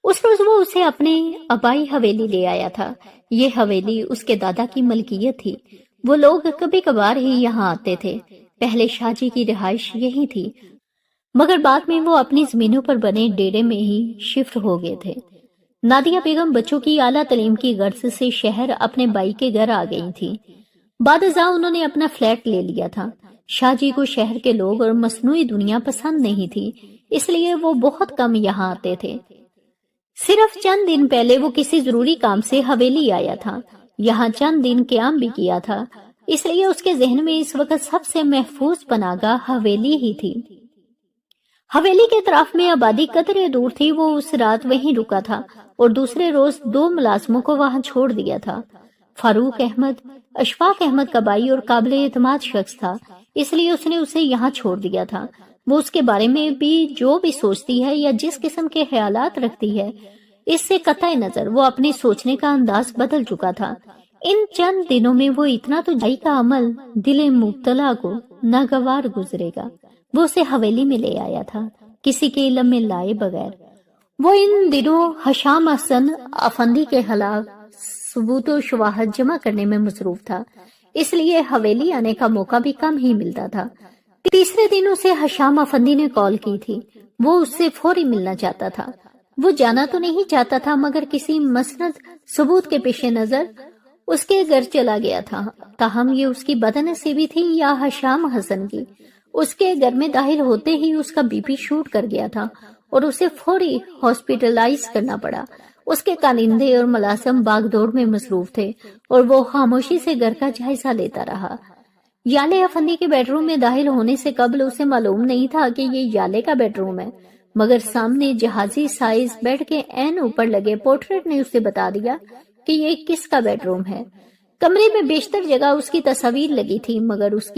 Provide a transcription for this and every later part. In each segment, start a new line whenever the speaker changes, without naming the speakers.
اس روز وہ اسے اپنے آبائی حویلی لے آیا تھا۔ یہ حویلی اس کے دادا کی ملکیت تھی۔ وہ لوگ کبھی کبھار ہی یہاں آتے تھے۔ پہلے شاہ جی کی رہائش یہی تھی، مگر بعد میں وہ اپنی زمینوں پر بنے ڈیرے میں ہی شفٹ ہو گئے تھے۔ نادیہ بیگم بچوں کی اعلیٰ تعلیم کی غرض سے شہر اپنے بائی کے گھر آ گئی تھی۔ بعد ازاں انہوں نے اپنا فلیٹ لے لیا تھا۔ شاہ جی کو شہر کے لوگ اور مصنوعی دنیا پسند نہیں تھی، اس لیے وہ بہت کم یہاں آتے تھے۔ صرف چند دن پہلے وہ کسی ضروری کام سے حویلی آیا تھا۔ یہاں چند دن قیام بھی کیا تھا، اس لیے اس کے ذہن میں اس وقت سب سے محفوظ پناہ گاہ حویلی ہی تھی۔ حویلی کے طرف میں آبادی قدرے دور تھی۔ وہ اس رات وہیں رکا تھا اور دوسرے روز 2 ملازموں کو وہاں چھوڑ دیا تھا۔ فاروق احمد اشفاق احمد کا بھائی اور قابل اعتماد شخص تھا، اس لیے اس نے اسے یہاں چھوڑ دیا تھا۔ وہ اس کے بارے میں بھی جو بھی سوچتی ہے یا جس قسم کے خیالات رکھتی ہے، اس سے قطع نظر وہ اپنے سوچنے کا انداز بدل چکا تھا۔ ان چند دنوں میں وہ اتنا تو جائی کا عمل دل مبتلا کو ناگوار گزرے گا۔ وہ اسے حویلی میں لے آیا تھا، کسی کے علم میں لائے بغیر۔ وہ ان دنوں حشام حسن افندی کے خلاف ثبوت و شواہد جمع کرنے میں مصروف تھا، اس لیے حویلی آنے کا موقع بھی کم ہی ملتا تھا۔ تیسرے دن اسے حشام افندی نے کال کی تھی۔ وہ اس سے فوری ملنا چاہتا تھا۔ وہ جانا تو نہیں چاہتا تھا، مگر کسی مسند ثبوت کے پیش نظر اس کے گھر چلا گیا تھا۔ تاہم یہ اس کی بدنصیبی تھی یا حشام حسن کی؟ اس کے گھر میں داخل ہوتے ہی اس کا بی پی شوٹ کر گیا تھا اور اسے فوری ہاسپٹلائز کرنا پڑا۔ اس کے کانندے اور ملازم باغ دوڑ میں مصروف تھے اور وہ خاموشی سے گھر کا جائزہ لیتا رہا۔ یالے افندی کے بیڈ روم میں داخل ہونے سے قبل اسے معلوم نہیں تھا کہ یہ یالے کا بیڈ روم ہے، مگر سامنے جہازی سائز بیڈ کے عین اوپر لگے پورٹریٹ نے اسے بتا دیا کہ یہ کس کا بیڈ روم ہے۔ کمرے میں بیشتر جگہ اس کی تصاویر لگی تھی، مگر اس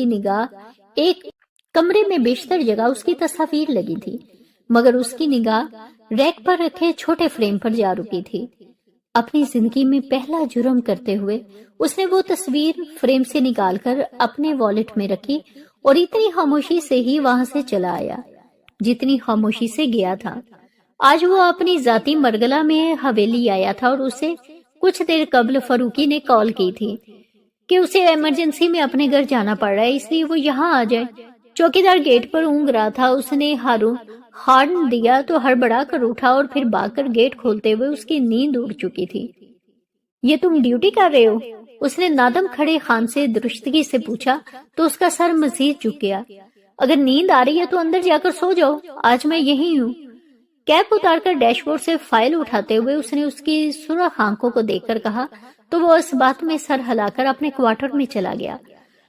کی نگاہ ریک پر رکھے چھوٹے فریم پر جا رکی تھی۔ اپنی زندگی میں پہلا جرم کرتے ہوئے اس نے وہ تصویر فریم سے نکال کر اپنے والیٹ میں رکھی اور اتنی خاموشی سے ہی وہاں سے چلا آیا جتنی خاموشی سے گیا تھا۔ آج وہ اپنی ذاتی مرگلہ میں حویلی آیا تھا اور اسے کچھ دیر قبل فاروقی نے کال کی تھی کہ اسے ایمرجنسی میں اپنے گھر جانا پڑ رہا ہے، اس لیے وہ یہاں آ جائے۔ چوکیدار گیٹ پر اونگ رہا تھا۔ اس نے ہارن دیا تو ہڑبڑا کر اٹھا اور پھر بھاگ کر گیٹ کھولتے ہوئے اس کی نیند اڑ چکی تھی۔ یہ تم ڈیوٹی کر رہے ہو؟ اس نے نادم کھڑے خان سے درستگی سے پوچھا تو اس کا سر مزید جھک گیا۔ اگر نیند آ رہی ہے تو اندر جا کر سو جاؤ، آج میں یہی ہوں۔ کیپ اتار کر ڈیش بورڈ سے فائل اٹھاتے ہوئے اس نے اس کی سرخ آنکھوں کو دیکھ کر کہا تو وہ اس بات میں سر ہلا کر اپنے کوارٹر میں چلا گیا۔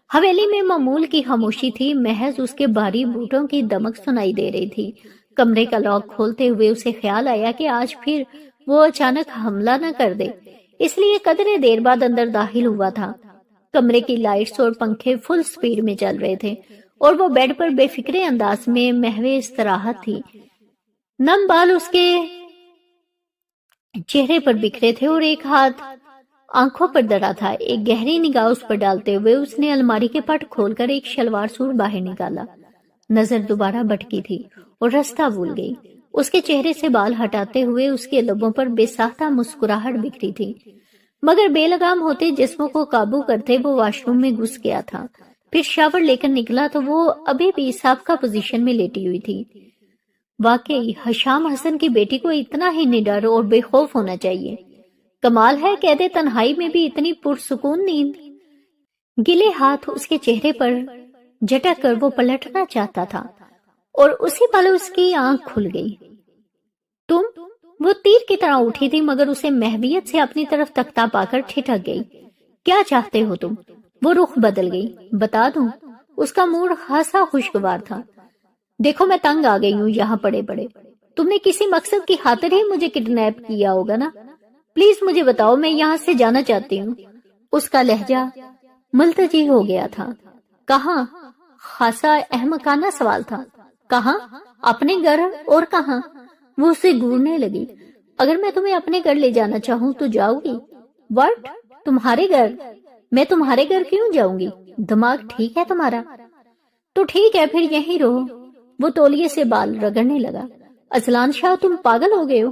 حویلی میں معمول کی خاموشی تھی، محض اس کے بھاری بوٹوں کی دمک سنائی دے رہی تھی۔ کمرے کا لاک کھولتے ہوئے اسے خیال آیا کہ آج پھر وہ اچانک حملہ نہ کر دے، اس لیے قدرے دیر بعد اندر داخل ہوا تھا۔ کمرے کی لائٹس اور پنکھے فل سپیڈ میں چل رہے تھے اور وہ بیڈ پر بے فکرے انداز میں محو استراحت تھی۔ نم بال اس کے چہرے پر بکھرے تھے اور ایک ہاتھ آنکھوں پر دڑا تھا۔ ایک گہری نگاہ اس پر ڈالتے ہوئے اس نے الماری کے پٹ کھول کر ایک شلوار سور باہر نکالا۔ نظر دوبارہ بھٹکی تھی اور رستہ بھول گئی۔ اس کے چہرے سے بال ہٹاتے ہوئے اس کے لبوں پر بے ساختہ مسکراہٹ بکھری تھی، مگر بے لگام ہوتے جسموں کو قابو کرتے وہ واش روم میں گھس گیا تھا۔ پھر شاور لے کر نکلا تو وہ ابھی بھی سابقہ پوزیشن میں لیٹی ہوئی تھی۔ واقعی حشام حسن کی بیٹی کو اتنا ہی نڈر اور بے خوف ہونا چاہیے۔ کمال ہے، قید تنہائی میں بھی اتنی پرسکون نیند۔ گلے ہاتھ اس کے چہرے پر جھٹک کر وہ پلٹنا چاہتا تھا اور اسی پل اس کی آنکھ کھل گئی۔ تم؟ وہ تیر کی طرح اٹھی تھی، مگر اسے محویت سے اپنی طرف تکتا پا کر ٹھٹک گئی۔ کیا چاہتے ہو تم؟ وہ رخ بدل گئی۔ بتا دوں؟ اس کا موڈ خاصا خوشگوار تھا۔ دیکھو میں تنگ آ گئی ہوں یہاں پڑے پڑے۔ تم نے کسی مقصد کی خاطر ہی مجھے کڈنیپ کیا ہوگا نا؟ پلیز مجھے بتاؤ، میں یہاں سے جانا چاہتی ہوں۔ اس کا لہجہ ملتجی ہو گیا تھا۔ کہاں؟ خاصا احمقانہ سوال تھا۔ کہاں؟ اپنے گھر، اور کہاں؟ وہ اسے گھورنے لگی۔ اگر میں تمہیں اپنے گھر لے جانا چاہوں تو جاؤ گی؟ واٹ؟ تمہارے گھر؟ میں تمہارے گھر کیوں جاؤں گی؟ دماغ ٹھیک ہے تمہارا؟ تو ٹھیک ہے، پھر یہیں رہو۔ وہ تولیے سے بال رگڑنے لگا۔ اذلان شاہ، تم پاگل ہو گئے ہو؟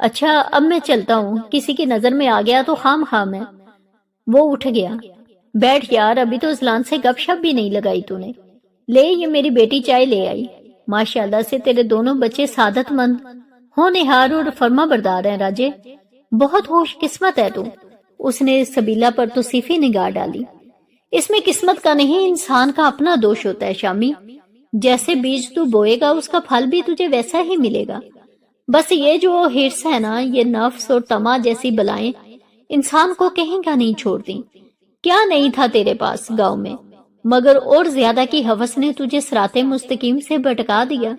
اچھا اب میں چلتا ہوں، کسی کی نظر میں آ گیا تو خام خام ہے۔ وہ اٹھ گیا۔ بیٹھ یار، ابھی تو اذلان سے گپ شپ بھی نہیں لگائی تو نے۔ لے یہ میری بیٹی چائے لے آئی۔ ماشاءاللہ سے تیرے دونوں بچے سعادت مند ہونہار اور فرما بردار ہیں راجے، بہت خوش قسمت ہے تو۔ اس نے سبیلا پر تو صفی نگاہ ڈالی۔ اس میں قسمت کا نہیں، انسان کا اپنا دوش ہوتا ہے شامی، جیسے بیج تو بوئے گا اس کا پھل بھی تجھے ویسا ہی ملے گا۔ بس یہ جو ہرس ہے نا، یہ نفس اور طمع جیسی بلائیں انسان کو کہیں کا نہیں چھوڑتی۔ کیا نہیں تھا تیرے پاس گاؤں میں، مگر اور زیادہ کی ہوس نے تجھے صراط مستقیم سے بھٹکا دیا۔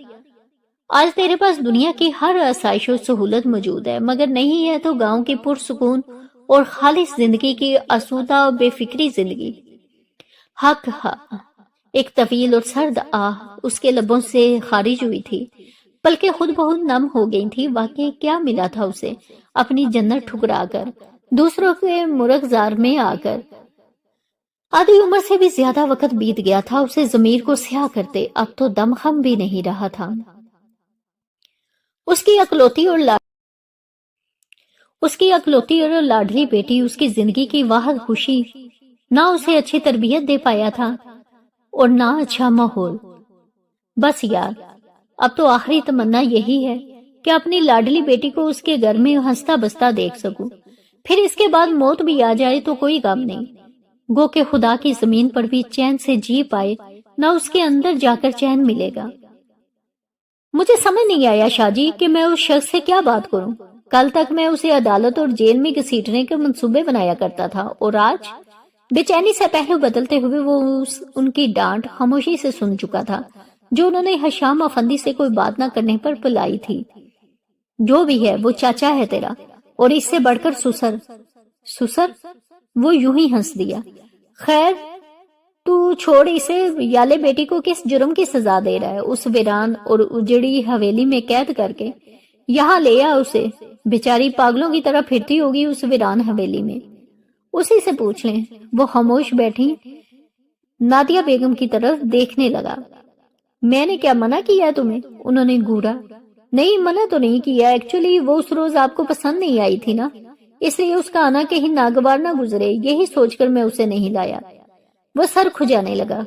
آج تیرے پاس دنیا کی ہر آسائش و سہولت موجود ہے، مگر نہیں ہے تو گاؤں کی پرسکون اور خالص زندگی کی آسودہ و بے فکری زندگی۔ حق حق۔ ایک طویل اور سرد آہ اس کے لبوں سے خارج ہوئی تھی، بلکہ خود بہت نم ہو گئی تھی۔ واقعی کیا ملا تھا اسے اپنی جنت ٹھکرا کر، دوسروں کے مرغزار میں آ کر؟ آدھی عمر سے بھی زیادہ وقت بیت گیا تھا اسے ضمیر کو سیاہ کرتے، اب تو دم خم بھی نہیں رہا تھا۔ اس کی اکلوتی اور لاڈلی بیٹی اس کی زندگی کی واحد خوشی، نہ اسے اچھی تربیت دے پایا تھا اور نہ اچھا ماحول۔ بس یار، اب تو آخری تمنا یہی ہے کہ اپنی لاڈلی بیٹی کو اس کے گھر میں ہنستا بستا دیکھ سکوں، پھر اس کے بعد موت بھی آ جائے تو کوئی غم نہیں، گو کہ خدا کی زمین پر بھی چین سے جی پائے نہ اس کے اندر جا کر چین ملے گا۔ مجھے سمجھ نہیں آیا شاہ جی کہ میں اس شخص سے کیا بات کروں۔ کل تک میں اسے عدالت اور جیل میں گھسیٹنے کے منصوبے بنایا کرتا تھا، اور آج بے چینی سے پہلو بدلتے ہوئے وہ ان کی ڈانٹ خاموشی سے سن چکا تھا جو انہوں نے حشام افندی سے کوئی بات نہ کرنے پر پلائی تھی۔ جو بھی ہے وہ چاچا ہے تیرا، اور اس سے بڑھ کر سسر۔ سسر؟ وہ یوں ہی ہنس دیا۔ خیر تو چھوڑ اسے، یالے بیٹی کو کس جرم کی سزا دے رہا ہے؟ اس ویران اور اجڑی حویلی میں قید کر کے یہاں لے آ اسے، بیچاری پاگلوں کی طرح پھرتی ہوگی اس ویران حویلی میں۔ اسی سے پوچھ لیں۔ وہ خاموش بیٹھی نادیہ بیگم کی طرف دیکھنے لگا۔ میں نے کیا منع کیا تمہیں؟ انہوں نے گھورا۔ نہیں منع تو نہیں کیا، ایکچولی وہ اس روز آپ کو پسند نہیں آئی تھی نا، اس لیے اس کا آنا کہیں ناگوار نہ گزرے، یہی سوچ کر میں اسے نہیں لایا۔ وہ سر کھجانے لگا۔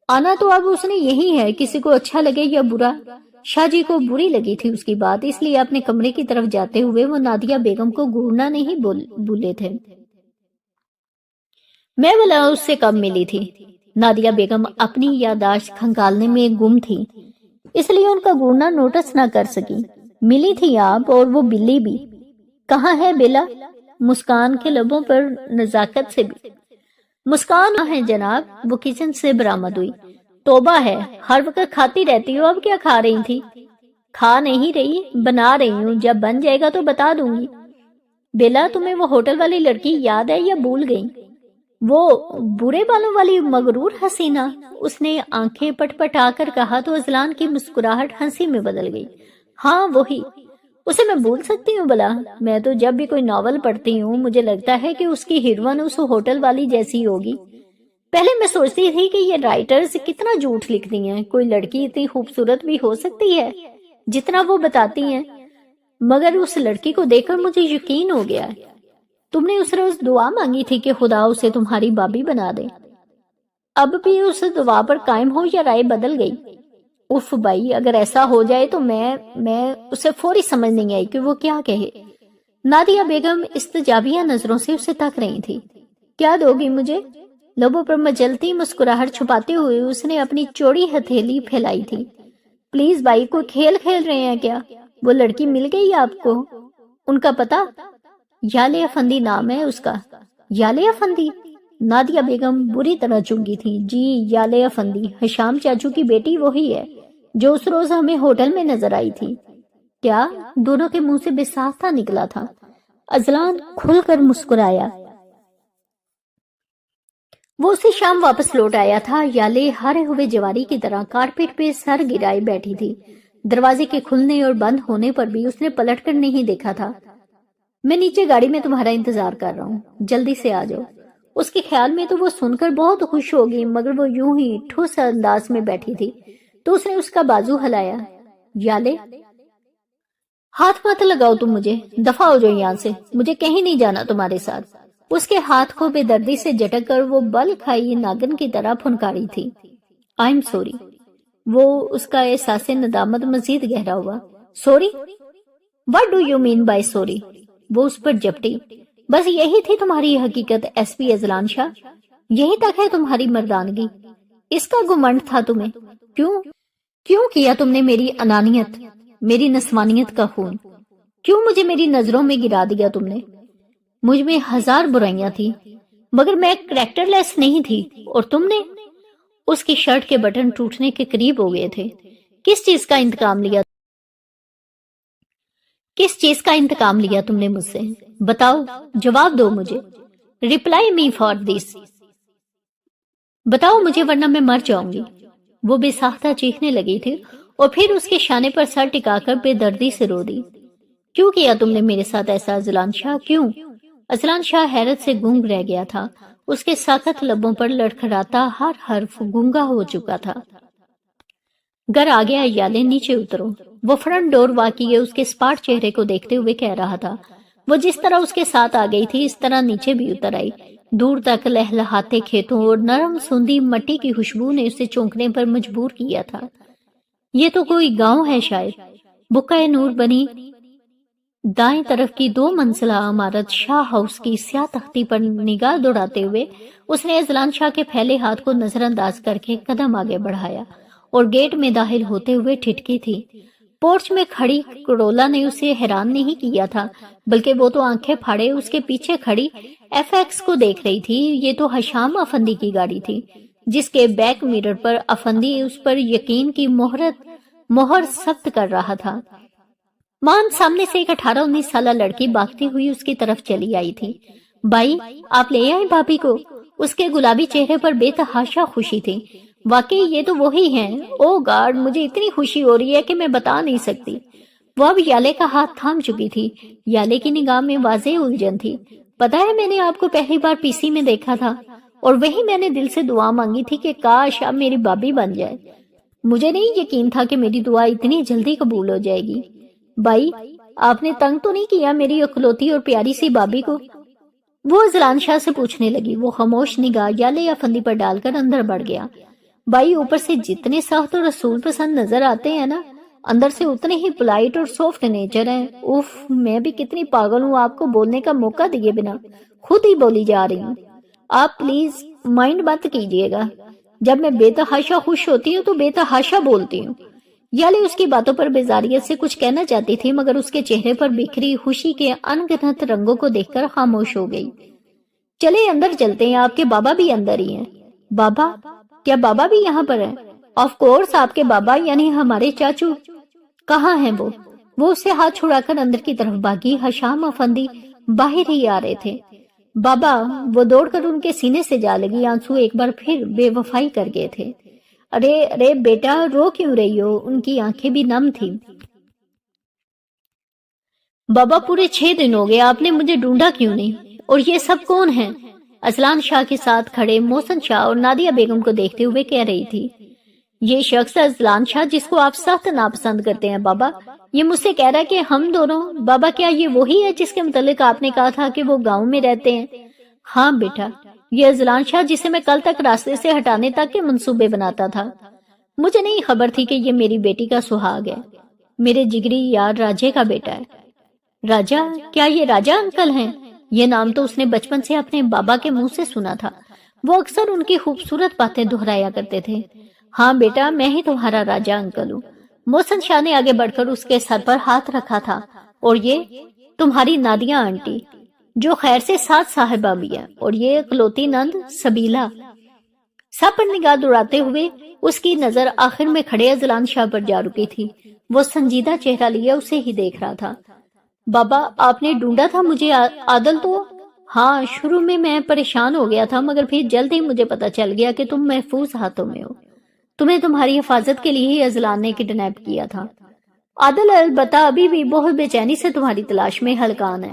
آنا تو اب اس نے یہی ہے، کسی کو اچھا لگے یا برا۔ شاہ جی کو بری لگی تھی اس کی بات، اس لیے اپنے کمرے کی طرف جاتے ہوئے وہ نادیہ بیگم کو گھورنا نہیں بھولے تھے۔ میں بلا اس سے کب ملی تھی؟ نادیہ بیگم اپنی یادداشت کھنگالنے میں گم تھی، اس لیے ان کا گھورنا نوٹس نہ کر سکی۔ ملی تھی آپ، اور وہ بلی بھی۔ کہاں ہے بیلا؟ مسکان کے لبوں پر نزاکت سے بھی۔ مسکان ہے جناب، وہ کچن سے برآمد ہوئی۔ توبہ ہے، ہر وقت کھاتی رہتی ہو، اب کیا کھا رہی تھی؟ کھا نہیں رہی، بنا رہی ہوں، جب بن جائے گا تو بتا دوں گی۔ بیلا تمہیں وہ ہوٹل والی لڑکی یاد ہے یا بھول گئی؟ وہ برے بالوں والی مغرور حسینہ؟ اس نے آنکھیں پٹ پٹا کر کہا تو اذلان کی مسکراہٹ ہنسی میں بدل گئی۔ ہاں وہی، اسے میں بھول سکتی ہوں بلا؟ میں تو جب بھی کوئی ناول پڑھتی ہوں مجھے لگتا ہے کہ اس کی ہیروین اس ہوٹل والی جیسی ہوگی۔ پہلے میں سوچتی تھی کہ یہ رائٹرز کتنا جھوٹ لکھتی ہیں، کوئی لڑکی اتنی خوبصورت بھی ہو سکتی ہے جتنا وہ بتاتی ہیں، مگر اس لڑکی کو دیکھ کر مجھے یقین ہو گیا۔ تم نے اس روز دعا مانگی تھی کہ خدا اسے تمہاری بابی بنا دے، اب بھی اس دعا پر قائم ہو یا رائے بدل گئی؟ اف بھائی، اگر ایسا ہو جائے تو میں اسے فوری سمجھ نہیں آئی کہ وہ کیا کہے۔ نادیہ بیگم استجابیہ نظروں سے اسے تک رہی تھی۔ کیا دو گی مجھے؟ لبوں پر مجلتی مسکراہٹ چھپاتے ہوئے اس نے اپنی چوڑی ہتھیلی پھیلائی تھی۔ پلیز بھائی، کوئی کھیل کھیل رہے ہیں کیا؟ وہ لڑکی مل گئی آپ کو؟ ان کا پتہ؟ یالے افندی نام ہے اس کا۔ یالے افندی؟ نادیہ بیگم بری طرح چونکی تھی۔ جی یالے افندی، حشام چاچو کی بیٹی وہی ہے جو اس روز ہمیں ہوٹل میں نظر آئی تھی۔ کیا؟ دونوں کے منہ سے بے ساختہ نکلا تھا۔ اذلان کھل کر مسکرایا۔ وہ اسی شام واپس لوٹ آیا تھا۔ یالے ہارے ہوئے جواری کی طرح کارپیٹ پہ سر گرائے بیٹھی تھی۔ دروازے کے کھلنے اور بند ہونے پر بھی اس نے پلٹ کر نہیں دیکھا تھا۔ میں نیچے گاڑی میں تمہارا انتظار کر رہا ہوں، جلدی سے آ جاؤ۔ اس کے خیال میں تو وہ سن کر بہت خوش ہوگی، مگر وہ یوں ہی ٹھوس انداز میں بیٹھی تھی تو اس نے اس کا بازو ہلایا۔ یالے ہاتھ مت لگاؤ تم مجھے، دفع ہو جاؤ یہاں سے، مجھے کہیں نہیں جانا تمہارے ساتھ۔ اس کے ہاتھ کو بے دردی سے جھٹک کر وہ بل کھائی ناگن کی طرح پھنکاری تھی۔ I am sorry. وہ اس کا احساس ندامت مزید گہرا ہوا۔ Sorry? What do you mean by sorry? وہ اس پر جپٹی۔ بس یہی تھی تمہاری حقیقت ایس پی اذلان شاہ، یہی تک ہے تمہاری مردانگی، اس کا گمنڈ تھا تمہیں۔ کیوں کیا تم نے میری انانیت، میری نسوانیت کا خون؟ کیوں مجھے میری نظروں میں گرا دیا تم نے؟ مجھ میں ہزار برائیاں تھی مگر میں کریکٹر لیس نہیں تھی، اور تم نے؟ اس کی شرٹ کے بٹن ٹوٹنے کے قریب ہو گئے تھے۔ کس چیز کا انتقام لیا تم نے مجھ سے؟ بتاؤ، جواب دو مجھے۔ Reply me for this. بتاؤ مجھے ورنہ میں مر جاؤں گی۔ وہ بے ساختہ چیخنے لگی تھی اور پھر اس کے شانے پر سر ٹکا کر بے دردی سے رو دی۔ کیوں کیا تم نے میرے ساتھ ایسا اذلان شاہ، کیوں؟ اذلان شاہ حیرت سے گونگ رہ گیا تھا، اس کے ساخت لبوں پر لڑکھڑاتا ہر حرف گونگا ہو چکا تھا۔ گر آ گیا یالے، نیچے اترو۔ وہ فرنٹ ڈور واقعی اس کے سپاٹ چہرے کو دیکھتے ہوئے کہہ رہا تھا۔ وہ جس طرح اس کے ساتھ آ گئی تھی اس طرح نیچے بھی اتر آئی۔ دور تک لہلہاتے کھیتوں اور نرم سوندھی مٹی کی خوشبو نے اسے چونکنے پر مجبور کیا تھا۔ یہ تو کوئی گاؤں ہے شاید۔ بقعہ نور بنی دائیں طرف کی 2 منزلہ عمارت شاہ ہاؤس کی سیاہ تختی پر نگاہ دوڑاتے ہوئے اس نے اذلان شاہ کے پھیلے ہاتھ کو نظر انداز کر کے قدم آگے بڑھایا اور گیٹ میں داخل ہوتے ہوئے ٹھٹکی تھی۔ پورچ میں کھڑی کرولا نے اسے حیران نہیں کیا تھا، بلکہ وہ تو آنکھیں پھاڑے اس کے پیچھے کھڑی ایف ایکس کو دیکھ رہی تھی۔ یہ تو حشام افندی کی گاڑی تھی، جس کے بیک میرر پر افندی اس پر یقین کی مہر ثبت کر رہا تھا۔ مان سامنے سے ایک 18-19 سالہ لڑکی بھاگتی ہوئی اس کی طرف چلی آئی تھی۔ بھائی، آپ لے آئے بھابھی کو؟ اس کے گلابی چہرے پر بے تحاشا خوشی تھی۔ واقعی یہ تو وہی ہیں۔ او گاڈ، مجھے اتنی خوشی ہو رہی ہے کہ میں بتا نہیں سکتی۔ وہ اب یالے کا ہاتھ تھام چکی تھی۔ یالے کی نگاہ میں واضح الجھن تھی۔ پتا ہے، میں نے آپ کو پہلی بار پی سی میں دیکھا تھا اور وہی میں نے دل سے دعا مانگی تھی کہ کاش اب میری بھابھی بن جائے۔ مجھے نہیں یقین تھا کہ میری دعا اتنی جلدی قبول ہو جائے گی۔ بھائی، آپ نے تنگ تو نہیں کیا میری اکلوتی اور پیاری سی بھابھی کو؟ وہ اذلان شاہ سے پوچھنے لگی۔ وہ خاموش نگاہ یالے افندی پر ڈال کر اندر بڑھ گیا۔ بھائی، اوپر سے جتنے سخت اور رسول پسند نظر آتے ہیں نا، اندر سے اتنے ہی پولائٹ اور سافٹ نیچر ہیں۔ اوف، میں بھی کتنی پاگل ہوں آپ کو بولنے کا موقع دیے بنا خود ہی بولی جا رہی ہوں۔ آپ پلیز مائنڈ مت کیجیے گا، جب میں بے تحاشا خوش ہوتی ہوں تو بے تحاشا بولتی ہوں۔ یالے اس کی باتوں پر بیزاریت سے کچھ کہنا چاہتی تھی، مگر اس کے چہرے پر بکھری خوشی کے انگنت رنگوں کو دیکھ کر خاموش ہو گئی۔ چلے اندر چلتے ہیں، آپ کے بابا بھی اندر ہی ہیں۔ بابا؟ کیا بابا بھی یہاں پر ہیں؟ آف کورس، آپ کے بابا یعنی ہمارے چاچو۔ کہاں ہیں وہ؟ وہ اس سے ہاتھ چھڑا کر اندر کی طرف بھاگی۔ حشام افندی باہر ہی آ رہے تھے۔ بابا؟ وہ دوڑ کر ان کے سینے سے جا لگی۔ آنسو ایک بار پھر بے وفائی کر گئے تھے۔ ارے بیٹا، رو کیوں رہی ہو؟ ان کی آنکھیں بھی نم تھی۔ بابا، پورے 6 دن ہو گئے، آپ نے مجھے ڈھونڈا کیوں نہیں؟ اور یہ سب کون ہیں؟ اذلان شاہ کے ساتھ کھڑے محسن شاہ اور نادیہ بیگم کو دیکھتے ہوئے کہہ رہی تھی۔ یہ شخص اذلان شاہ جس کو آپ سخت ناپسند کرتے ہیں بابا، یہ مجھ سے کہہ رہا ہے کہ ہم دونوں۔ بابا، کیا یہ وہی ہے جس کے متعلق آپ نے کہا تھا کہ وہ گاؤں میں رہتے ہیں؟ ہاں بیٹا، یہ اذلان شاہ جسے میں کل تک راستے سے ہٹانے تک کے منصوبے بناتا تھا۔ مجھے نہیں خبر تھی کہ یہ میری بیٹی کا سہاگ ہے، میرے جگری یار راجے کا بیٹا ہے۔ راجا؟ کیا یہ راجا انکل ہیں؟ یہ نام تو اس نے بچپن سے اپنے بابا کے منہ سے سنا تھا۔ وہ اکثر ان کی خوبصورت باتیں دہرایا کرتے تھے۔ ہاں بیٹا، میں ہی تمہارا راجا انکل ہوں۔ محسن شاہ نے آگے بڑھ کر اس کے سر پر ہاتھ رکھا تھا۔ اور یہ تمہاری نادیہ آنٹی، جو خیر سے 7 صاحبہ بھی ہے، اور یہ اکلوتی نند سبیلا۔ سب پر نگاہ دوڑاتے ہوئے اس کی نظر آخر میں کھڑے اذلان شاہ پر جا رکی تھی۔ وہ سنجیدہ چہرہ لیے اسے ہی دیکھ رہا تھا۔ بابا، آپ نے ڈھونڈا تھا مجھے؟ عادل تو؟ ہاں، شروع میں پریشان ہو گیا تھا، مگر پھر جلد ہی مجھے پتا چل گیا کہ تم محفوظ ہاتھوں میں ہو۔ تمہیں تمہاری حفاظت کے لیے ہی اذلان نے کڈنیپ کیا تھا۔ عادل البتہ ابھی بھی بہت بے چینی سے تمہاری تلاش میں ہلکان ہے۔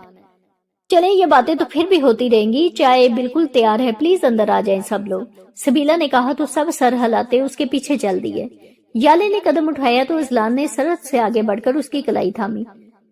چلیں، یہ باتیں تو پھر بھی ہوتی رہیں گی، چائے بالکل تیار ہے، پلیز اندر آ جائیں سب لوگ، سبیلا نے کہا تو سب سر ہلاتے اس کے پیچھے چل دیے۔ یالے نے قدم اٹھایا تو اذلان نے سرعت سے آگے بڑھ کر اس کی کلائی تھامی۔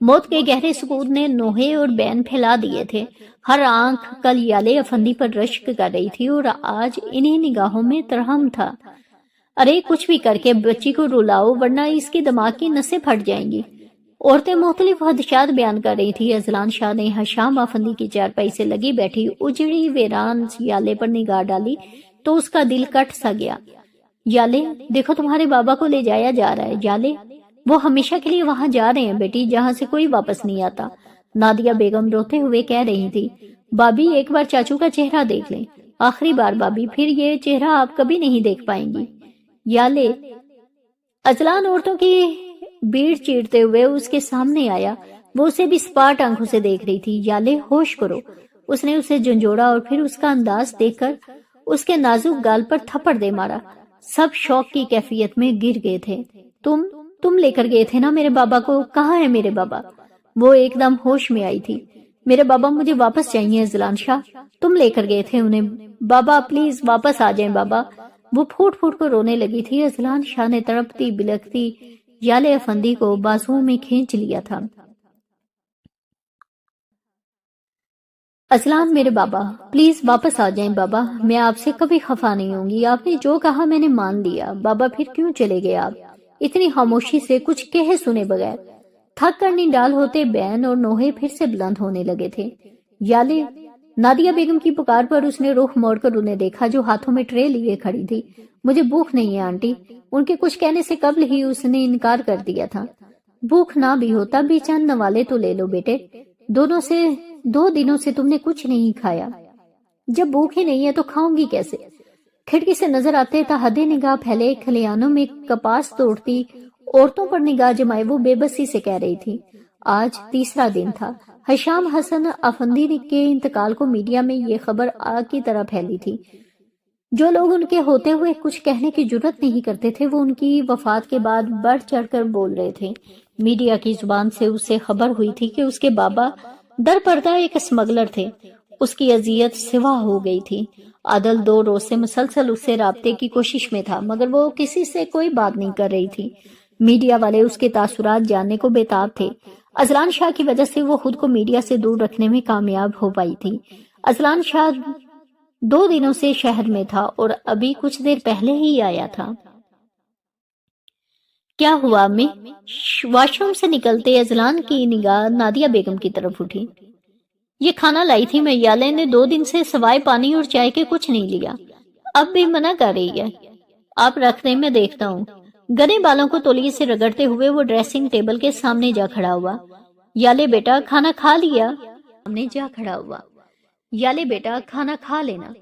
موت کے گہرے سکوت نے نوحے اور بین پھیلا دیے تھے۔ ہر آنکھ کل یالے افندی پر رشک کر رہی تھی اور آج انہیں نگاہوں میں ترہم تھا۔ ارے کچھ بھی کر کے بچی کو رلاؤ ورنہ اس کی دماغ کی نسیں پھٹ جائیں گی۔ عورتیں مختلف خدشات بیان کر رہی تھی۔ اذلان شاہ نے حشام افندی کی چارپائی سے لگی بیٹھی اجڑی ویران یالے پر نگاہ ڈالی تو اس کا دل کٹ سا گیا۔ یالے دیکھو تمہارے بابا کو لے جایا جا رہا ہے۔ یالے وہ ہمیشہ کے لیے وہاں جا رہے ہیں بیٹی جہاں سے کوئی واپس نہیں آتا۔ نادیہ بیگم روتے ہوئے کہہ رہی تھی، بابی ایک بار چاچو کا چہرہ دیکھ لیں، آخری بار بابی، پھر یہ چہرہ آپ کبھی نہیں دیکھ پائیں گی۔ یالے اذلان عورتوں کی بھیڑ چیرتے ہوئے اس کے سامنے آیا۔ وہ اسے بھی سپاٹ آنکھوں سے دیکھ رہی تھی۔ یالے ہوش کرو۔ اس نے اسے جھنجھوڑا اور پھر اس کا انداز دیکھ کر اس کے نازک گال پر تھپڑ دے مارا۔ سب شوق کی کیفیت میں گر گئے تھے۔ تم لے کر گئے تھے نا میرے بابا کو؟ کہاں ہے میرے بابا؟ وہ ایک دم ہوش میں آئی تھی۔ میرے بابا مجھے واپس چاہیے اذلان شاہ، تم لے کر گئے تھے انہیں۔ بابا پلیز واپس آ جائیں بابا۔ وہ پھوٹ پھوٹ کر رونے لگی تھی۔ اذلان شاہ نے تڑپتی بلکتی یالے افندی کو بازوؤں میں کھینچ لیا تھا۔ اذلان میرے بابا پلیز واپس آ جائیں بابا، میں آپ سے کبھی خفا نہیں ہوں گی، آپ نے جو کہا میں نے مان لیا۔ بابا پھر کیوں چلے گئے آپ اتنی خاموشی سے کچھ کہے سنے بغیر؟ تھک کر نڈال ہوتے بین اور نوحے پھر سے بلند ہونے لگے تھے۔ یالے نادیہ بیگم کی پکار پر اس نے رخ موڑ کر انہیں دیکھا جو ہاتھوں میں ٹرے لیے کھڑی تھی۔ مجھے بھوک نہیں ہے آنٹی۔ ان کے کچھ کہنے سے قبل ہی اس نے انکار کر دیا تھا۔ بھوک نہ بھی ہوتا بھی چند نوالے تو لے لو بیٹے، 2 دنوں سے تم نے کچھ نہیں کھایا۔ جب بھوک ہی نہیں ہے تو کھاؤں گی کیسے؟ کھڑکی سے نظر آتے تحدے نگاہ پھیلے کھلیانوں میں کپاس توڑتی عورتوں پر نگاہ جمائے وہ بے بسی سے کہہ رہی تھی، آج تیسرا دن تھا۔ حشام حسن افندی کے انتقال کو میڈیا میں یہ خبر آگ کی طرح پھیلی تھی۔ جو لوگ ان کے ہوتے ہوئے کچھ کہنے کی جرات نہیں کرتے تھے وہ ان کی وفات کے بعد بڑھ چڑھ کر بول رہے تھے۔ میڈیا کی زبان سے اسے خبر ہوئی تھی کہ اس کے بابا در پردہ ایک اسمگلر تھے۔ اس کی اذیت سوا ہو گئی تھی۔ عادل 2 روز سے مسلسل اس سے رابطے کی کوشش میں تھا مگر وہ کسی سے کوئی بات نہیں کر رہی تھی۔ میڈیا والے اس کے تاثرات جاننے کو بےتاب تھے۔ اذلان شاہ کی وجہ سے وہ خود کو میڈیا سے دور رکھنے میں کامیاب ہو پائی تھی۔ اذلان شاہ 2 دنوں سے شہر میں تھا اور ابھی کچھ دیر پہلے ہی آیا تھا۔ کیا ہوا امی؟ واش روم سے نکلتے اذلان کی نگاہ نادیہ بیگم کی طرف اٹھی۔ یہ کھانا لائی تھی میں، یالے نے 2 دن سے سوائے پانی اور چائے کے کچھ نہیں لیا، اب بھی منع کر رہی ہے۔ آپ رکھ دیں میں دیکھتا ہوں۔ گنے بالوں کو تولیے سے رگڑتے ہوئے وہ ڈریسنگ ٹیبل کے سامنے جا کھڑا ہوا۔ یالے بیٹا کھانا کھا لیا؟ سامنے جا کھڑا ہوا۔ یالے بیٹا کھانا کھا لینا۔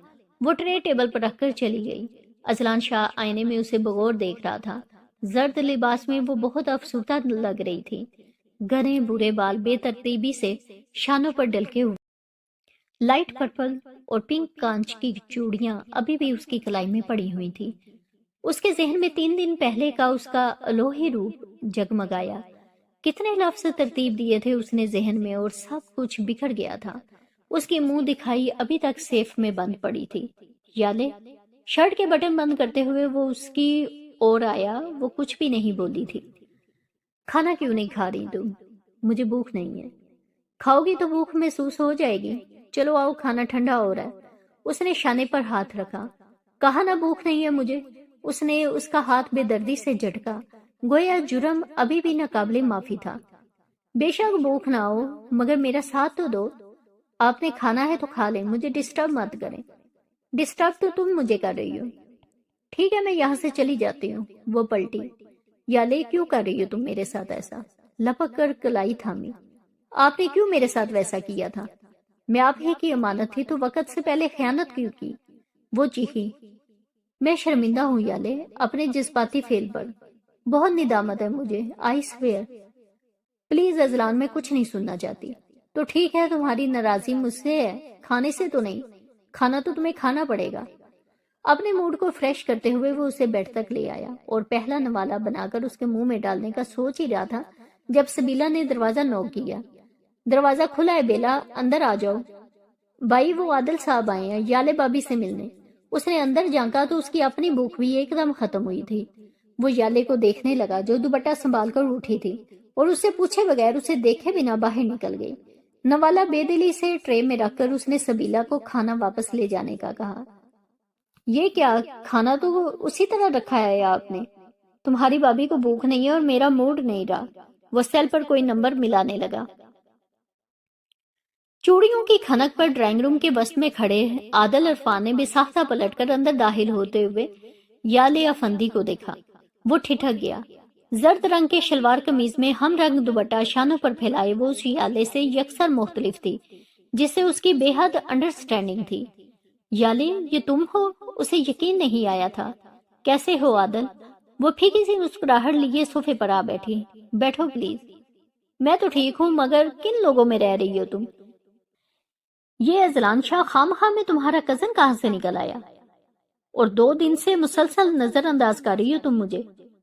وہ ٹرے ٹیبل پر رکھ کر چلی گئی۔ اذلان شاہ آئینے میں اسے بغور دیکھ رہا تھا۔ زرد لباس میں وہ بہت افسردہ لگ رہی تھی۔ گھنے برے بال بے ترتیبی سے شانوں پر ڈلکے ہوئے، لائٹ پرپل اور پنک کانچ کی چوڑیاں ابھی بھی اس کی کلائی میں پڑی ہوئی تھی۔ اس کے ذہن میں 3 دن پہلے کا اس کا الوہی روپ جگمگایا۔ کتنے لفظ ترتیب دیے تھے اس نے ذہن میں اور سب کچھ بکھر گیا تھا۔ اس کی منہ دکھائی ابھی تک سیف میں بند پڑی تھی۔ یالے شرٹ کے بٹن بند کرتے ہوئے وہ اس کی اور آیا۔ وہ کچھ بھی نہیں بولی تھی۔ کھانا کیوں نہیں کھا رہی تم؟ مجھے بھوک نہیں ہے۔ کھاؤ گی تو بھوک محسوس ہو جائے گی۔ چلو آؤ کھانا ٹھنڈا ہو رہا ہے۔ اس نے شانے پر ہاتھ رکھا۔ کہا نا بھوک نہیں ہے مجھے۔ اس نے اس کا ہاتھ بے دردی سے جھٹکا، گویا جرم ابھی بھی ناقابل معافی تھا۔ بے شک بھوک نہ ہو مگر میرا ساتھ تو دو۔ آپ نے کھانا ہے تو کھا لیں، مجھے ڈسٹرب مت کریں۔ ڈسٹرب تو تم مجھے کر رہی ہو۔ ٹھیک ہے میں یہاں سے چلی جاتی ہوں۔ وہ پلٹی۔ یالے کیوں کر رہی ہو تم میرے ساتھ ایسا؟ لپک کر کلائی تھامی۔ آپ نے کیوں میرے ساتھ ویسا کیا تھا؟ میں آپ ہی کی امانت تھی تو وقت سے پہلے خیانت کیوں کی؟ وہ چیخی۔ میں شرمندہ ہوں یالے اپنے جذباتی فعل پر، بہت ندامت ہے مجھے، آئی سویئر۔ پلیز اذلان میں کچھ نہیں سننا چاہتی۔ تو ٹھیک ہے تمہاری ناراضی مجھ سے ہے، کھانے سے تو نہیں۔ کھانا تو تمہیں کھانا پڑے گا۔ اپنے موڈ کو فریش کرتے ہوئے وہ اسے بیڈ تک لے آیا اور پہلا نوالا بنا کر اس کے منہ میں ڈالنے کا سوچ ہی رہا تھا جب سبیلا نے دروازہ نوک کیا۔ دروازہ کھلا ہے بیلا، اندر آ جاؤ۔ بھائی وہ عادل صاحب آئے ہیں یالے بابی سے ملنے۔ اس نے اندر جھانکا تو اس کی اپنی بھوک بھی ایک دم ختم ہوئی تھی۔ وہ یالے کو دیکھنے لگا جو دوپٹہ سنبھال کر اٹھی تھی۔
اور اسے پوچھے بغیر اسے دیکھے بنا باہر نکل گئی۔ نوالا بے دلی سے ٹرے میں رکھ کر اس نے سبیلا کو کھانا واپس لے جانے کا کہا۔ یہ کیا، کھانا تو اسی طرح رکھا ہے آپ نے؟ تمہاری بھابھی کو بھوک نہیں ہے اور میرا موڈ نہیں رہا۔ وہ سیل پر کوئی نمبر ملانے لگا۔ چوڑیوں کی کھنک پر ڈرائنگ روم کے وسط میں کھڑے عادل عرفان نے بے ساختہ پلٹ کر اندر داخل ہوتے ہوئے یالے افندی کو دیکھا۔ وہ ٹھٹک گیا۔ زرد رنگ کے شلوار قمیض میں ہم رنگ دوپٹہ شانوں پر پھیلائے وہ اس یالے سے یکسر مختلف تھی جس سے اس کی بے حد انڈرسٹینڈنگ تھی۔ یالے، یہ تم ہو؟ اسے یقین نہیں آیا تھا۔ کیسے ہو عادل؟ وہ پھیکی سی مسکراہٹ لیے صوفے پر آ بیٹھی۔ بیٹھو پلیز۔ میں تو ٹھیک ہوں، مگر کن لوگوں میں رہ رہی ہو تم؟ یہ اذلان شاہ خامخواہ میں تمہارا کزن کہاں سے نکل آیا؟ اور 2 دن سے مسلسل نظر انداز کر رہی ہو تم مجھے،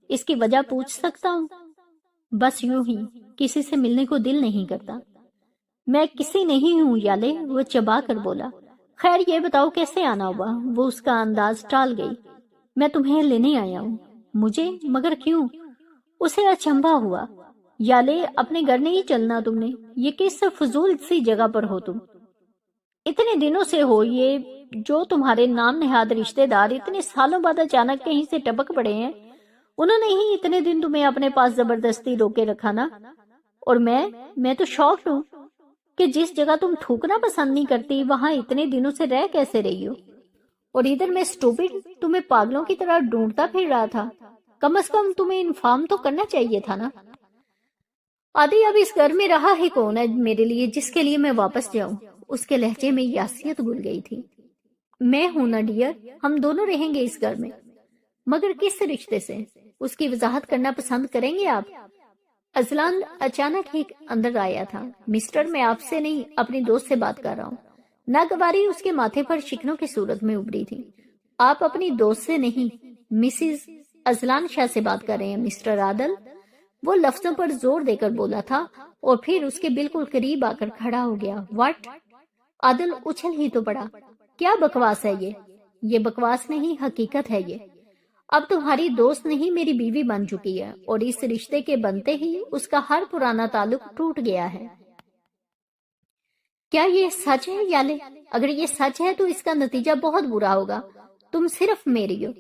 اس کی وجہ پوچھ سکتا ہوں؟ بس یوں ہی، کسی سے ملنے کو دل نہیں کرتا۔ میں کسی نہیں ہوں یالے، وہ چبا کر بولا۔ خیر یہ بتاؤ کیسے آنا ہوا؟ وہ اس کا انداز ٹال گئی۔ میں تمہیں لینے آیا ہوں۔ مجھے؟ مگر کیوں؟ اسے اچنبھا ہوا۔ یالے، اپنے گھر نہیں چلنا تم نے؟ یہ کس فضول سی جگہ پر ہو تم؟ اتنے دنوں سے ہو، یہ جو تمہارے نام نہاد رشتے دار اتنے سالوں بعد اچانک کہیں سے ٹپک پڑے ہیں، انہوں نے ہی اتنے دن تمہیں اپنے پاس زبردستی روکے رکھا نا؟ اور میں تو شوق ہوں کہ جس جگہ تم تھوکنا پسند نہیں کرتی وہاں اتنے دنوں سے رہ کیسے رہی ہو؟ اور ادھر میں اسٹوپڈ تمہیں پاگلوں کی طرح ڈھونڈتا پھر رہا تھا۔ کم از کم تمہیں انفارم تو کرنا چاہیے تھا نا۔ آدھی اب اس گھر میں رہا ہے کون ہے میرے لیے جس کے لیے میں واپس جاؤں؟ اس کے لہجے میں یاسیت گل گئی تھی۔ میں ہوں نا ڈیئر، ہم دونوں رہیں گے اس گھر میں، مگر کس رشتے سے؟ اس کی وضاحت کرنا پسند کریں گے آپ؟ اذلان اچانک ہی اندر آیا تھا۔ مسٹر، میں آپ سے نہیں اپنی دوست سے بات کر رہا ہوں۔ ناگواری اس کے ماتھے پر شکنوں کی صورت میں ابھری تھی۔ آپ اپنی دوست سے نہیں، مسز اذلان شاہ سے بات کر رہے ہیں مسٹر عادل۔ وہ لفظوں پر زور دے کر بولا تھا اور پھر اس کے بالکل قریب آ کر کھڑا ہو گیا۔ واٹ؟ عادل اچھل ہی تو پڑا۔ کیا بکواس ہے یہ بکواس نہیں، حقیقت ہے یہ۔ اب تمہاری دوست نہیں میری بیوی بن چکی ہے، اور اس رشتے کے بنتے ہی اس کا ہر پرانا تعلق ٹوٹ گیا ہے۔ کیا یہ سچ ہے یالے؟ اگر یہ سچ ہے تو اس کا نتیجہ بہت برا ہوگا۔ تم صرف میری ہو۔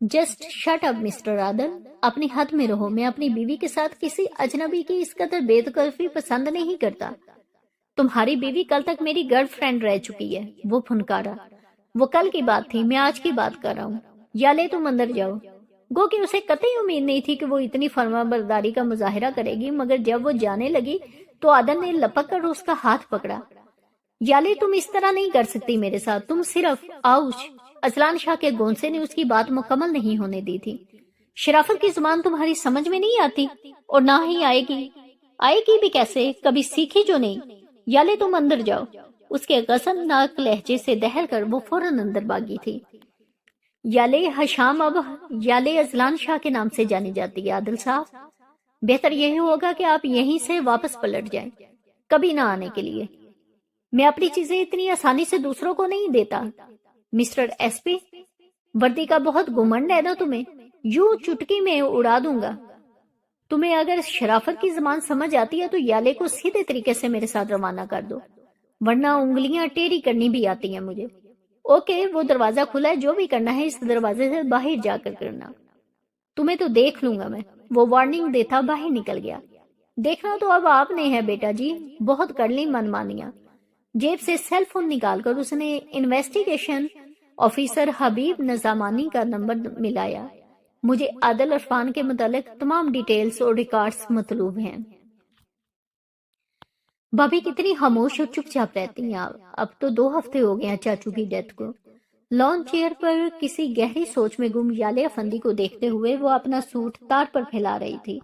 جسٹ شٹ اپ مسٹر عادل، اپنی حد میں رہو۔ میں اپنی بیوی کے ساتھ کسی اجنبی کی اس قدر بے تکلفی پسند نہیں کرتا۔ تمہاری بیوی کل تک میری گرل فرینڈ رہ چکی ہے، وہ پھنکارا۔ وہ کل کی بات تھی، میں آج کی بات کر رہا ہوں۔ یالے تم اندر جاؤ۔ گو کہ اسے قطعی امید نہیں تھی کہ وہ اتنی فرما برداری کا مظاہرہ کرے گی، مگر جب وہ جانے لگی تو عادل نے لپک کر اس کا ہاتھ پکڑا۔ یالے تم اس طرح نہیں کر سکتی میرے ساتھ، تم صرف آؤچ۔ اذلان شاہ کے گونسے نے اس کی بات مکمل نہیں ہونے دی تھی۔ شرافت کی زبان تمہاری سمجھ میں نہیں آتی، اور نہ ہی آئے گی بھی کیسے، کبھی سیکھی جو نہیں۔ یالے تم اندر جاؤ۔ اس کے غضبناک لہجے سے دہل کر وہ فوراً اندر بھاگی تھی۔ یالے حشام اب یالے اذلان شاہ کے نام سے جانی جاتی ہے عادل صاحب۔ بہتر یہی ہوگا کہ آپ یہیں سے واپس پلٹ جائیں، کبھی نہ آنے کے لیے۔ میں اپنی چیزیں اتنی آسانی سے دوسروں کو نہیں دیتا۔ مسٹر ایس پی، وردی کا بہت گھمنڈ ہے نا تمہیں، یوں چٹکی میں اڑا دوں گا۔ تمہیں اگر شرافت کی زبان سمجھ آتی ہے تو یالے کو سیدھے طریقے سے میرے ساتھ روانہ کر دو، ورنہ انگلیاں ٹیڑھی کرنی بھی آتی ہیں مجھے۔ اوکے، وہ دروازہ کھلا ہے، جو بھی کرنا ہے اس دروازے سے باہر جا کر کرنا۔ تمہیں تو دیکھ لوں گا میں۔ وہ وارننگ دیتا باہر نکل گیا۔ دیکھنا تو اب آپ نے ہے بیٹا جی، بہت کر لی من مانیاں۔ جیب سے سیل فون نکال کر اس نے انویسٹیگیشن آفیسر حبیب نظامانی کا نمبر ملایا۔ مجھے عادل عرفان کے متعلق تمام ڈیٹیلز اور ریکارڈز مطلوب ہیں۔ بھابھی کتنی خاموش اور چپ چاپ رہتی ہیں۔ اب تو 2 ہفتے ہو گئے ہیں چاچو کی ڈیتھ کو۔ لان چیئر پر کسی گہری سوچ میں گم یالے افندی کو دیکھتے ہوئے وہ اپنا سوٹ تار پر پھیلا رہی تھی۔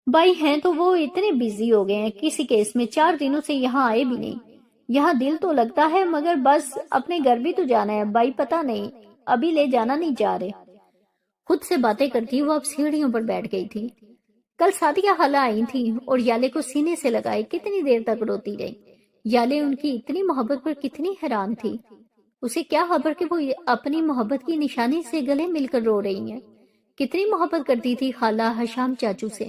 بھائی ہیں تو وہ اتنے بیزی ہو گئے ہیں، کسی کیس میں 4 دنوں سے یہاں آئے بھی نہیں۔ یہاں دل تو لگتا ہے، مگر بس اپنے گھر بھی تو جانا ہے۔ بھائی پتہ نہیں، ابھی لے جانا نہیں چاہ رہے۔ خود سے باتیں کرتی وہ اب سیڑھیوں پر بیٹھ گئی تھی۔ کل سعدیہ خالہ آئی تھی اور یالے کو سینے سے لگائے کتنی دیر تک روتی رہی۔ یالے ان کی اتنی محبت پر کتنی حیران تھی۔ اسے کیا خبر کہ وہ اپنی محبت کی نشانی سے گلے مل کر رو رہی ہیں۔ کتنی محبت کرتی تھی خالہ حشام چاچو سے،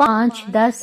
5, 10,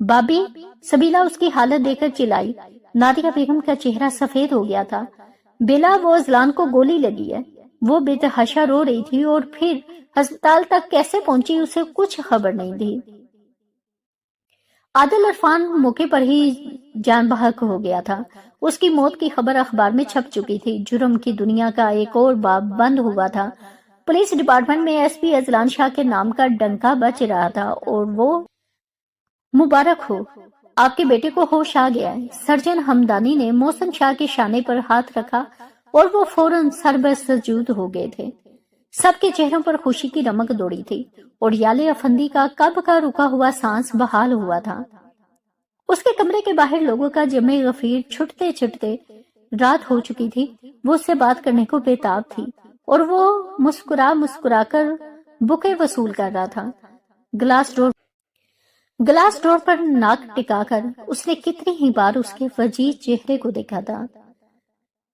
بابی، سبیلا اس کی حالت دیکھ کر چلائی۔ نادیہ بیگم کا چہرہ سفید ہو گیا تھا۔ بیلا، وہ اذلان کو گولی لگی ہے۔ وہ بے تحاشا رو رہی تھی اور پھر ہسپتال تک کیسے پہنچی اسے کچھ خبر نہیں تھی۔ عادل عرفان موقع پر ہی جان بحق ہو گیا تھا۔ اس کی موت کی خبر اخبار میں چھپ چکی تھی۔ جرم کی دنیا کا ایک اور باب بند ہوا تھا۔ پولیس ڈپارٹمنٹ میں ایس پی اذلان شاہ کے نام کا ڈنکا بج رہا تھا اور وہ مبارک ہو، آپ کے بیٹے کو ہوش آ گیا ہے۔ سرجن ہمدانی نے محسن شاہ کے شانے پر ہاتھ رکھا اور وہ فوراً سربسجود ہو گئے تھے۔ سب کے چہروں پر خوشی کی رمک دوڑی تھی اور یالے افندی کا کب کا رکا ہوا سانس بحال ہوا تھا۔ اس کے کمرے کے باہر لوگوں کا جمع غفیر چھٹتے چھٹتے رات ہو چکی تھی۔ وہ اس سے بات کرنے کو بے تاب تھی اور وہ مسکرا مسکرا کر بکے وصول کر رہا تھا۔ گلاس ڈور پر ناک ٹکا کر اس نے کتنی ہی بار اس کے وجیز چہرے کو دیکھا تھا۔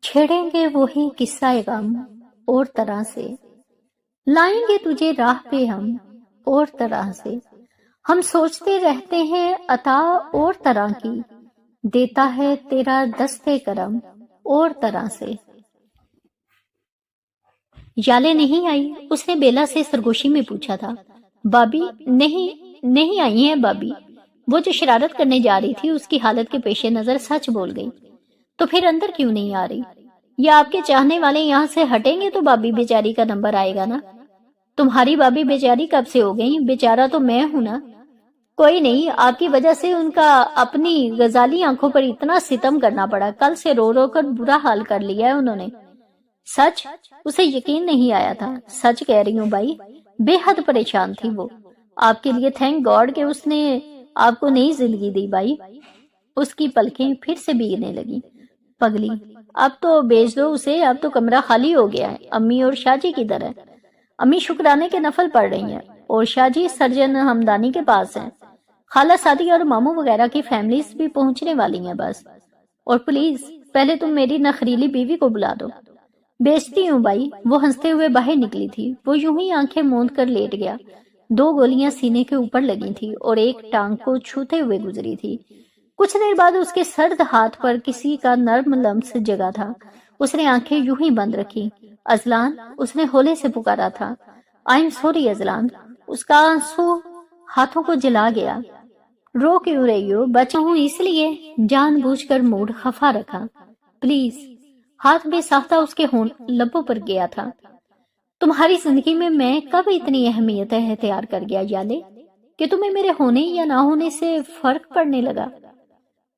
چھیڑیں گے وہی قصہ غم اور طرح سے، لائیں گے تجھے راہ پہ ہم اور طرح سے، ہم سوچتے رہتے ہیں عطا اور طرح کی، دیتا ہے تیرا دستے کرم اور طرح سے۔ یالے نہیں آئی؟ اس نے بیلا سے سرگوشی میں پوچھا تھا۔ بابی نہیں آئی ہیں بابی۔ وہ جو شرارت کرنے جا رہی تھی اس کی حالت کے پیش نظر سچ بول گئی۔ تو پھر اندر کیوں نہیں آ رہی؟ یا آپ کے چاہنے والے یہاں سے ہٹیں گے تو بابی بیچاری کا نمبر آئے گا نا؟ تمہاری بابی بیچاری کب سے ہو گئی؟ بیچارہ تو میں ہوں نا۔ کوئی نہیں، آپ کی وجہ سے ان کا اپنی غزالی آنکھوں پر اتنا ستم کرنا پڑا۔ کل سے رو رو کر برا حال کر لیا ہے انہوں نے۔ سچ؟ اسے یقین نہیں آیا تھا۔ سچ کہہ رہی ہوں بھائی، بے حد پریشان تھی وہ۔ آپ کے لیے تھینک گاڈ کہ اس نے آپ کو نئی زندگی دی بھائی۔ اس کی پلکیں پھر سے بھیگنے لگی۔ پگلی، اب تو بیچ دو اسے، اب تو کمرہ خالی ہو گیا ہے۔ امی اور شاہ جی کدھر ہے؟ امی شکرانے کے نفل پڑھ رہی ہیں اور شاہ جی سرجن ہمدانی کے پاس ہیں۔ خالہ سادی اور ماموں وغیرہ کی فیملیز بھی پہنچنے والی ہیں بس۔ اور پلیز پہلے تم میری نخریلی بیوی کو بلا دو۔ بیچتی ہوں بھائی۔ وہ ہنستے ہوئے باہر نکلی تھی۔ وہ یوں ہی آنکھیں موند کر لیٹ گیا۔ 2 گولیاں سینے کے اوپر لگی تھی اور ایک ٹانگ کو چھوتے ہوئے گزری تھی۔ کچھ دیر بعد اس کے سرد ہاتھ پر کسی کا نرم لمس جگا تھا۔ اس نے آنکھیں یوں ہی بند رکھی۔ اذلان، اس نے ہولے سے پکارا تھا۔ I'm sorry Azlan. اس کا آنسو ہاتھوں کو جلا گیا۔ رو کیوں رہی ہو؟ بچا ہوں اس لیے جان بوجھ کر موڈ خفا رکھا۔ پلیز۔ ہاتھ بے ساختہ اس کے لبوں پر گیا تھا۔ تمہاری زندگی میں میں کب اتنی اہمیت اختیار کر گیا یالے کہ تمہیں میرے ہونے یا نہ ہونے سے فرق پڑنے لگا؟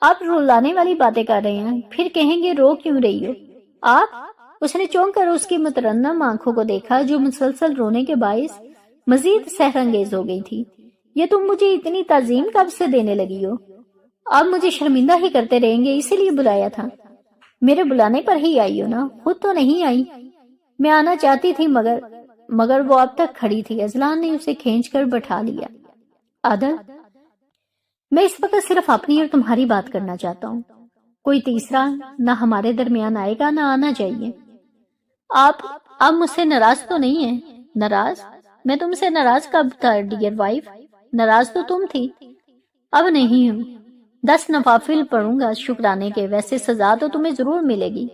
آپ رلانے والی باتیں کر رہے ہیں، پھر کہیں گے رو کیوں رہی ہو آپ؟ اس نے چونک کر اس کی مترنم آنکھوں کو دیکھا جو مسلسل رونے کے باعث مزید سحر انگیز ہو گئی تھی۔ یہ تم مجھے اتنی تعظیم کب سے دینے لگی ہو؟ آپ مجھے شرمندہ ہی کرتے رہیں گے، اسی لیے بلایا تھا۔ میرے بلانے پر ہی آئی ہو نا، خود تو نہیں آئی۔ میں آنا چاہتی تھی مگر وہ اب تک کھڑی تھی۔ اذلان نے اسے کھینچ کر بٹھا لیا۔ عادل، میں اس وقت صرف اپنی اور تمہاری بات کرنا چاہتا ہوں۔ کوئی تیسرا نہ ہمارے درمیان آئے گا نہ آنا چاہیے۔ آپ مجھ سے ناراض تو نہیں ہیں؟ ناراض؟ میں تم سے ناراض کب تھا ڈیئر وائف؟ ناراض تو تم تھی، اب نہیں ہوں۔ 10 نوافل پڑھوں گا شکرانے کے، ویسے سزا تو تمہیں ضرور ملے گی۔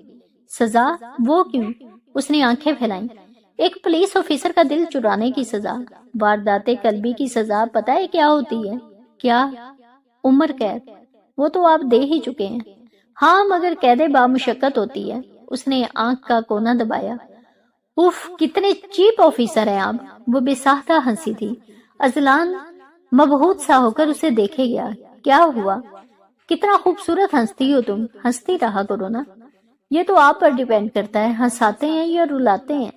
سزا؟ وہ کیوں؟ اس نے آنکھیں پھیلائیں۔ ایک پولیس آفیسر کا دل چرانے کی سزا، واردات قلبی کی سزا پتہ ہے کیا ہوتی ہے؟ کیا؟ عمر قید۔ وہ تو آپ دے ہی چکے ہیں۔ ہاں مگر قید بامشقت ہوتی ہے۔ اس نے آنکھ کا کونا دبایا۔ اف، کتنے چیپ آفیسر ہیں آپ۔ وہ بے ساختہ ہنسی تھی۔ اذلان مبہوت سا ہو کر اسے دیکھے گیا۔ کیا ہوا؟ کتنا خوبصورت ہنستی ہو تم، ہنستی رہا کرو نا۔ یہ تو آپ پر ڈیپینڈ کرتا ہے، ہنساتے ہیں یا رلاتے ہیں۔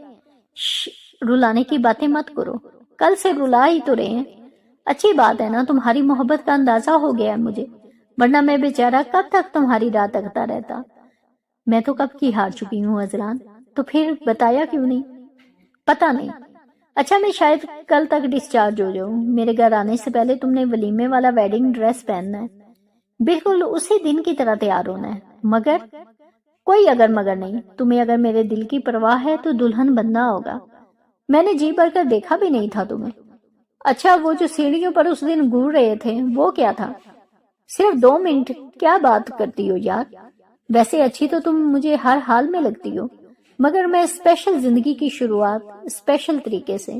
رلانے کی باتیں مت کرو، کل سے رلا ہی تو رہے ہیں۔ اچھی بات ہے نا، تمہاری محبت کا اندازہ ہو گیا ہے مجھے، ورنہ میں بیچارہ کب تک تمہاری راہ تکتا رہتا۔ میں تو کب کی ہار چکی ہوں اذلان، تو پھر بتایا کیوں نہیں؟ پتہ نہیں۔ اچھا، میں شاید کل تک ڈسچارج ہو جاؤں۔ میرے گھر آنے سے پہلے تم نے ولیمے والا ویڈنگ ڈریس پہننا ہے، بالکل اسی دن کی طرح تیار ہونا ہے۔ مگر کوئی اگر مگر نہیں، تمہیں اگر میرے دل کی پرواہ ہے تو دلہن بننا ہوگا۔ میں نے جی بھر کر دیکھا بھی نہیں تھا تمہیں۔ اچھا، وہ جو سیڑھیوں پر اس دن گھور رہے تھے وہ کیا تھا؟ صرف 2 منٹ کیا بات کرتی ہو یار؟ ویسے اچھی تو تم مجھے ہر حال میں لگتی ہو، مگر میں اسپیشل زندگی کی شروعات اسپیشل طریقے سے۔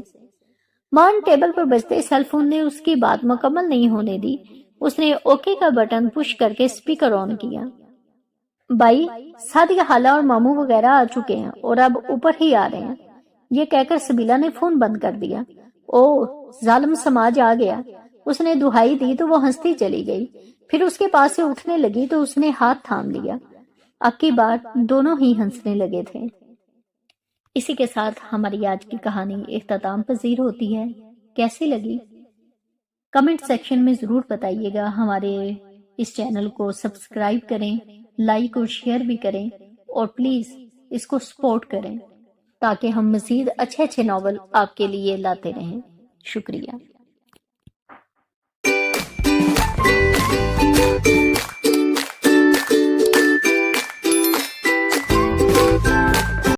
مان ٹیبل پر بجتے سیل فون نے اس کی بات مکمل نہیں ہونے دی۔ اس نے اوکے کا بٹن پش کر کے اسپیکر آن کیا۔ بھائی، سعدیہ خالہ اور ماموں وغیرہ آ چکے ہیں اور اب اوپر ہی آ رہے ہیں، یہ کہہ کر سبیلہ نے فون بند کر دیا۔ او ظالم سماج آ گیا، اس نے دہائی دی تو وہ ہنستی چلی گئی، پھر اس کے پاس سے اٹھنے لگی تو اس نے ہاتھ تھام لیا۔ اب کی بار دونوں ہی ہنسنے لگے تھے۔ اسی کے ساتھ ہماری آج کی کہانی اختتام پذیر ہوتی ہے۔ کیسی لگی؟ کمنٹ سیکشن میں ضرور بتائیے گا۔ ہمارے اس چینل کو سبسکرائب کریں، لائک اور شیئر بھی کریں، اور پلیز اس کو سپورٹ کریں تاکہ ہم مزید اچھے اچھے ناول آپ کے لیے لاتے رہیں۔ شکریہ۔